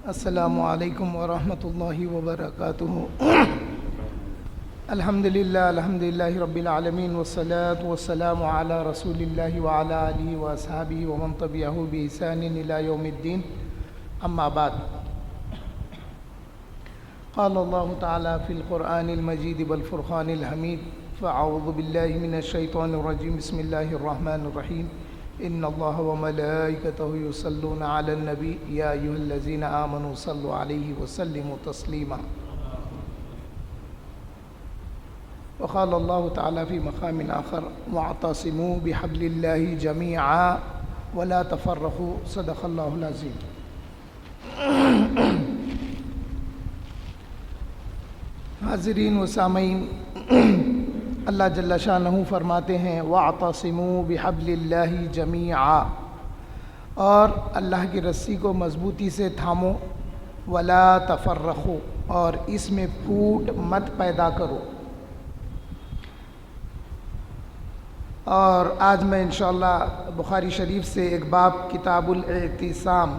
السلام علیکم ورحمۃ اللہ وبرکاتہ۔ الحمدللہ رب العالمین والصلاة والسلام علی رسول اللہ وعلی آلہ واصحابہ ومن تبعہ بإحسان الی یوم الدین، اما بعد۔ قال اللہ تعالی فی القرآن المجید والفرقان الحمید، فاعوذ باللہ من الشیطان الرجیم، بسم اللہ الرحمن الرحیم۔ ان اللہ وملائکتہ یصلون علی النبی یا ایھا الذین آمنوا صلوا علیہ وسلموا تسلیما۔ وقال اللہ تعالی فی مقام آخر واعتصموا بحبل اللہ جمیعا ولا تفرقوا، صدق اللہ العظیم۔ حاضرین و سامعین، اللہ جل شانہ فرماتے ہیں وَاعْتَصِمُوا بِحَبْلِ اللَّهِ جَمِيعًا، اور اللہ کی رسی کو مضبوطی سے تھامو، وَلَا تَفَرَّقُوا، اور اس میں پھوٹ مت پیدا کرو۔ اور آج میں انشاءاللہ بخاری شریف سے ایک باب کتاب الاعتصام،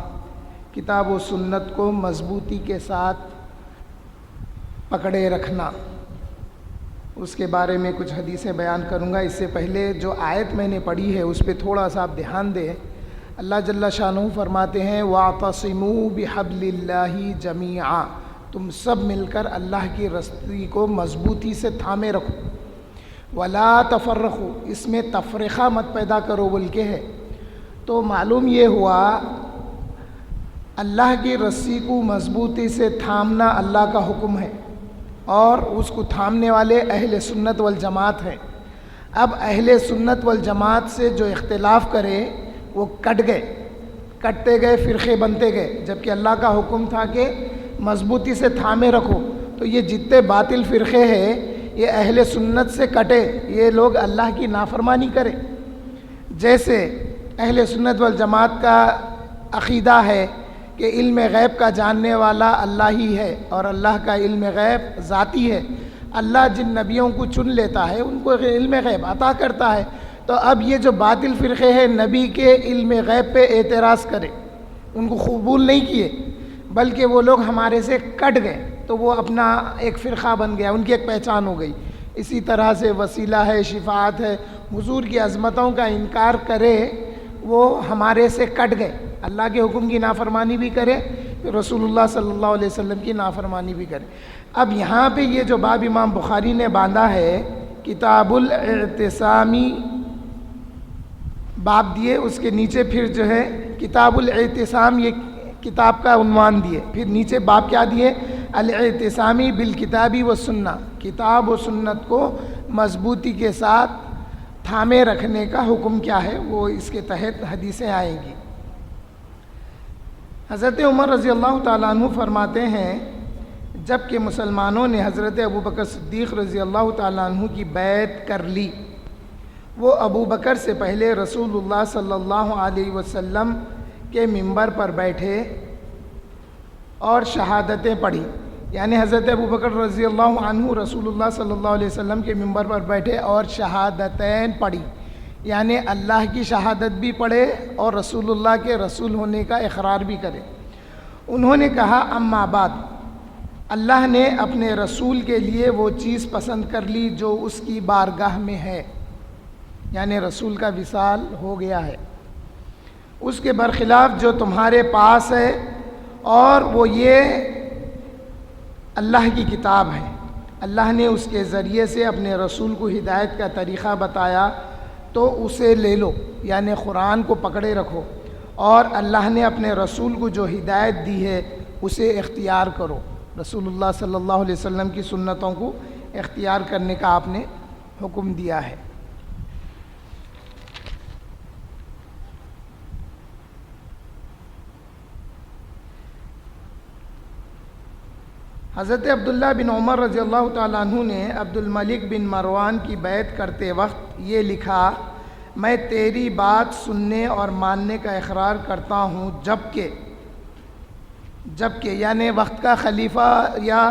کتاب و سنت کو مضبوطی کے ساتھ پکڑے رکھنا، اس کے بارے میں کچھ حدیثیں بیان کروں گا۔ اس سے پہلے جو آیت میں نے پڑھی ہے اس پہ تھوڑا سا آپ دھیان دیں۔ اللہ جل شانہ فرماتے ہیں وَاعْتَصِمُوا بِحَبْلِ اللَّهِ جَمِيعًا، تم سب مل کر اللہ کی رسی کو مضبوطی سے تھامے رکھو، وَلَا تَفَرَّقُوا، اس میں تفرقہ مت پیدا کرو بول کے ہے۔ تو معلوم یہ ہوا اللہ کی رسی کو مضبوطی سے تھامنا اللہ کا حکم ہے، اور اس کو تھامنے والے اہل سنت والجماعت ہیں۔ اب اہل سنت والجماعت سے جو اختلاف کرے وہ کٹتے گئے، فرقے بنتے گئے، جبکہ اللہ کا حکم تھا کہ مضبوطی سے تھامے رکھو۔ تو یہ جتنے باطل فرقے ہیں یہ اہل سنت سے کٹے، یہ لوگ اللہ کی نافرمانی کرے۔ جیسے اہل سنت والجماعت کا عقیدہ ہے کہ علم غیب کا جاننے والا اللہ ہی ہے، اور اللہ کا علم غیب ذاتی ہے۔ اللہ جن نبیوں کو چن لیتا ہے ان کو علم غیب عطا کرتا ہے۔ تو اب یہ جو باطل فرقے ہیں نبی کے علم غیب پہ اعتراض کرے، ان کو قبول نہیں کیے، بلکہ وہ لوگ ہمارے سے کٹ گئے، تو وہ اپنا ایک فرقہ بن گیا، ان کی ایک پہچان ہو گئی۔ اسی طرح سے وسیلہ ہے، شفاعت ہے، حضور کی عظمتوں کا انکار کرے وہ ہمارے سے کٹ گئے، اللہ کے حکم کی نافرمانی بھی کرے، رسول اللہ صلی اللہ علیہ وسلم کی نافرمانی بھی کرے۔ اب یہاں پہ یہ جو باب امام بخاری نے باندھا ہے کتاب الاعتصامی باب دیے، اس کے نیچے پھر جو ہے کتاب الاعتصام یہ کتاب کا عنوان دیے، پھر نیچے باب کیا دیے، الاعتصامی بالکتابی والسنہ، کتاب و سنت کو مضبوطی کے ساتھ تھامے رکھنے کا حکم کیا ہے، وہ اس کے تحت حدیثیں آئیں گی۔ حضرت عمر رضی اللہ تعالیٰ عنہ فرماتے ہیں جب کہ مسلمانوں نے حضرت ابوبکر صدیق رضی اللہ تعالیٰ عنہ کی بیعت کر لی، وہ ابوبکر سے پہلے رسول اللہ صلی اللہ علیہ وسلم کے منبر پر بیٹھے اور شہادتیں پڑھی، یعنی حضرت ابوبکر رضی اللہ عنہ رسول اللہ صلی اللہ علیہ وسلم کے منبر پر بیٹھے اور شہادتین پڑھی، یعنی اللہ کی شہادت بھی پڑھے اور رسول اللہ کے رسول ہونے کا اقرار بھی کرے۔ انہوں نے کہا اما بعد، اللہ نے اپنے رسول کے لیے وہ چیز پسند کر لی جو اس کی بارگاہ میں ہے، یعنی رسول کا وصال ہو گیا ہے، اس کے برخلاف جو تمہارے پاس ہے، اور وہ یہ اللہ کی کتاب ہے۔ اللہ نے اس کے ذریعے سے اپنے رسول کو ہدایت کا طریقہ بتایا، تو اسے لے لو، یعنی قرآن کو پکڑے رکھو، اور اللہ نے اپنے رسول کو جو ہدایت دی ہے اسے اختیار کرو۔ رسول اللہ صلی اللہ علیہ وسلم کی سنتوں کو اختیار کرنے کا آپ نے حکم دیا ہے۔ حضرت عبداللہ بن عمر رضی اللہ تعالیٰ عنہ نے عبد الملک بن مروان کی بیعت کرتے وقت یہ لکھا، میں تیری بات سننے اور ماننے کا اقرار کرتا ہوں، جبکہ یعنی وقت کا خلیفہ یا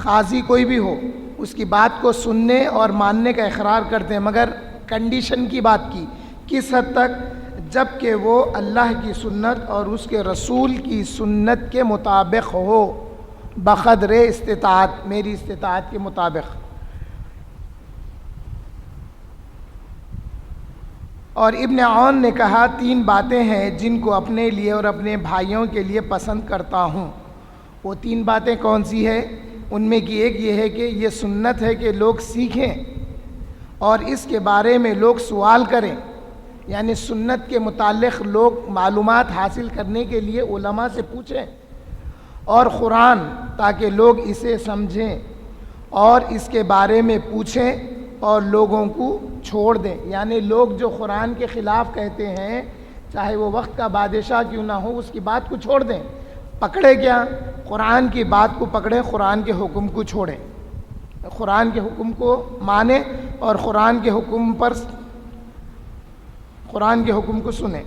قاضی کوئی بھی ہو اس کی بات کو سننے اور ماننے کا اقرار کرتے ہیں، مگر کنڈیشن کی بات کی، کس حد تک؟ جب کہ وہ اللہ کی سنت اور اس کے رسول کی سنت کے مطابق ہو، بقدر استطاعت، میری استطاعت کے مطابق۔ اور ابن عون نے کہا 3 باتیں ہیں جن کو اپنے لیے اور اپنے بھائیوں کے لیے پسند کرتا ہوں۔ وہ 3 باتیں کون سی ہے؟ ان میں کی ایک یہ ہے کہ یہ سنت ہے کہ لوگ سیکھیں اور اس کے بارے میں لوگ سوال کریں، یعنی سنت کے متعلق لوگ معلومات حاصل کرنے کے لیے علماء سے پوچھیں، اور قرآن تاکہ لوگ اسے سمجھیں اور اس کے بارے میں پوچھیں اور لوگوں کو چھوڑ دیں، یعنی لوگ جو قرآن کے خلاف کہتے ہیں چاہے وہ وقت کا بادشاہ کیوں نہ ہو، اس کی بات کو چھوڑ دیں۔ پکڑے کیا؟ قرآن کی بات کو پکڑیں، قرآن کے حکم کو چھوڑیں، قرآن کے حکم کو مانیں اور قرآن کے حکم کو سنیں۔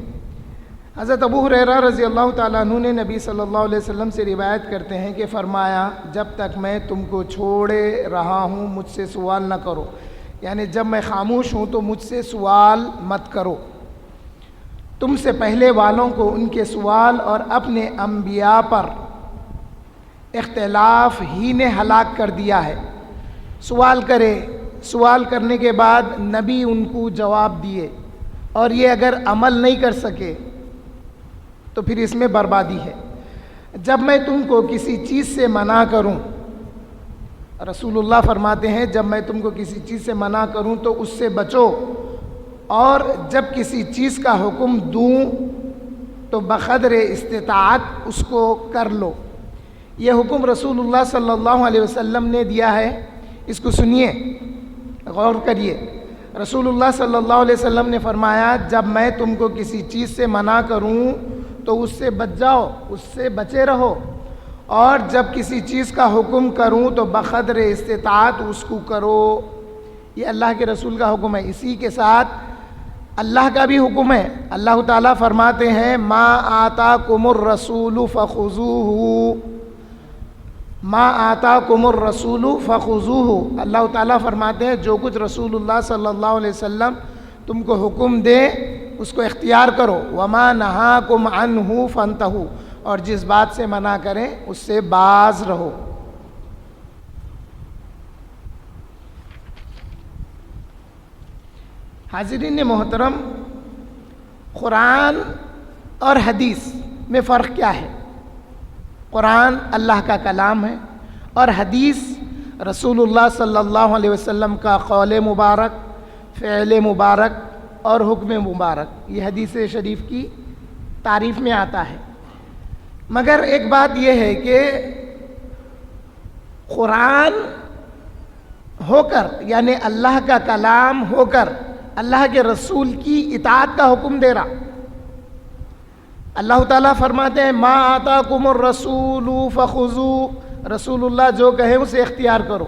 حضرت ابو ہریرہ رضی اللہ تعالیٰ عنہ نے نبی صلی اللہ علیہ وسلم سے روایت کرتے ہیں کہ فرمایا، جب تک میں تم کو چھوڑے رہا ہوں مجھ سے سوال نہ کرو، یعنی جب میں خاموش ہوں تو مجھ سے سوال مت کرو۔ تم سے پہلے والوں کو ان کے سوال اور اپنے انبیاء پر اختلاف ہی نے ہلاک کر دیا ہے۔ سوال کرے، سوال کرنے کے بعد نبی ان کو جواب دیے اور یہ اگر عمل نہیں کر سکے تو پھر اس میں بربادی ہے۔ جب میں تم کو کسی چیز سے منع کروں، رسول اللہ فرماتے ہیں جب میں تم کو کسی چیز سے منع کروں تو اس سے بچو، اور جب کسی چیز کا حکم دوں تو بقدر استطاعت اس کو کر لو۔ یہ حکم رسول اللہ صلی اللہ علیہ وسلم نے دیا ہے، اس کو سنیے، غور کریے۔ رسول اللہ صلی اللہ علیہ وسلم نے فرمایا جب میں تم کو کسی چیز سے منع کروں تو اس سے بچ جاؤ، اس سے بچے رہو، اور جب کسی چیز کا حکم کروں تو بقدر استطاعت اس کو کرو۔ یہ اللہ کے رسول کا حکم ہے۔ اسی کے ساتھ اللہ کا بھی حکم ہے۔ اللہ تعالیٰ فرماتے ہیں ما آتاکم الرسول فخذوہ، ما آتاکم الرسول فخذوہ۔ اللہ تعالیٰ فرماتے ہیں جو کچھ رسول اللہ صلی اللہ علیہ وسلم تم کو حکم دے اس کو اختیار کرو، وما نہاکم عنہ فانتہوا، اور جس بات سے منع کریں اس سے باز رہو۔ حاضرین محترم، قرآن اور حدیث میں فرق کیا ہے؟ قرآن اللہ کا کلام ہے اور حدیث رسول اللہ صلی اللہ علیہ وسلم کا قول مبارک، فعل مبارک اور حکم مبارک، یہ حدیث شریف کی تعریف میں آتا ہے۔ مگر ایک بات یہ ہے کہ قرآن ہو کر، یعنی اللہ کا کلام ہو کر اللہ کے رسول کی اطاعت کا حکم دے رہا۔ اللہ تعالیٰ فرماتے ہیں ما آتاکم الرسول فخذوہ، رسول اللہ جو کہے اسے اختیار کرو۔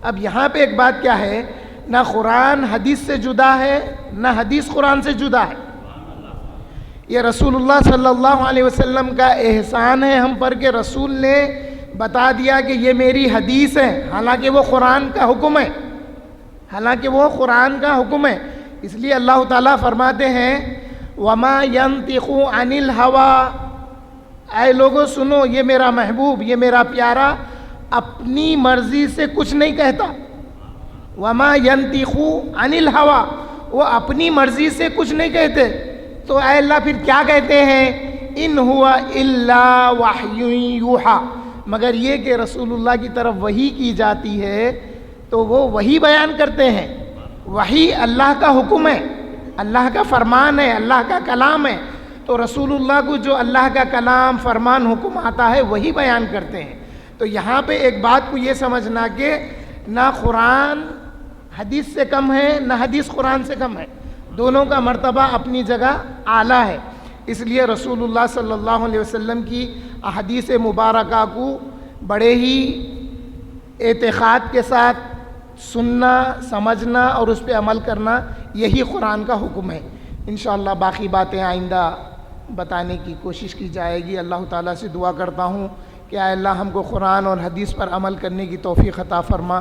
اب یہاں پہ ایک بات کیا ہے، نہ قرآن حدیث سے جدا ہے نہ حدیث قرآن سے جدا ہے۔ یہ رسول اللہ صلی اللہ علیہ وسلم کا احسان ہے ہم پر کہ رسول نے بتا دیا کہ یہ میری حدیث ہے، حالانکہ وہ قرآن کا حکم ہے، حالانکہ وہ قرآن کا حکم ہے۔ اس لیے اللہ تعالیٰ فرماتے ہیں وما ينطق عن الهوى، اے لوگوں سنو، یہ میرا محبوب، یہ میرا پیارا اپنی مرضی سے کچھ نہیں کہتا۔ وما ينطق عن الهوى، وہ اپنی مرضی سے کچھ نہیں کہتے، تو اے اللہ پھر کیا کہتے ہیں؟ ان هو الا وحی یوحی، مگر یہ کہ رسول اللہ کی طرف وحی کی جاتی ہے تو وہ وحی بیان کرتے ہیں۔ وحی اللہ کا حکم ہے، اللہ کا فرمان ہے، اللہ کا کلام ہے، تو رسول اللہ کو جو اللہ کا کلام، فرمان، حکم آتا ہے وہی بیان کرتے ہیں۔ تو یہاں پہ ایک بات کو یہ سمجھنا کہ نہ قرآن حدیث سے کم ہے نہ حدیث قرآن سے کم ہے، دونوں کا مرتبہ اپنی جگہ اعلیٰ ہے۔ اس لیے رسول اللہ صلی اللہ علیہ وسلم کی احادیث مبارکہ کو بڑے ہی اعتقاد کے ساتھ سننا، سمجھنا اور اس پہ عمل کرنا، یہی قرآن کا حکم ہے۔ انشاءاللہ باقی باتیں آئندہ بتانے کی کوشش کی جائے گی۔ اللہ تعالیٰ سے دعا کرتا ہوں کہ اے اللہ ہم کو قرآن اور حدیث پر عمل کرنے کی توفیق عطا فرما۔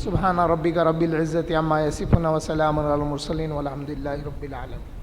سبحان ربک رب العزت عما یصفون وسلام علی المرسلین والحمد للہ رب العالمین۔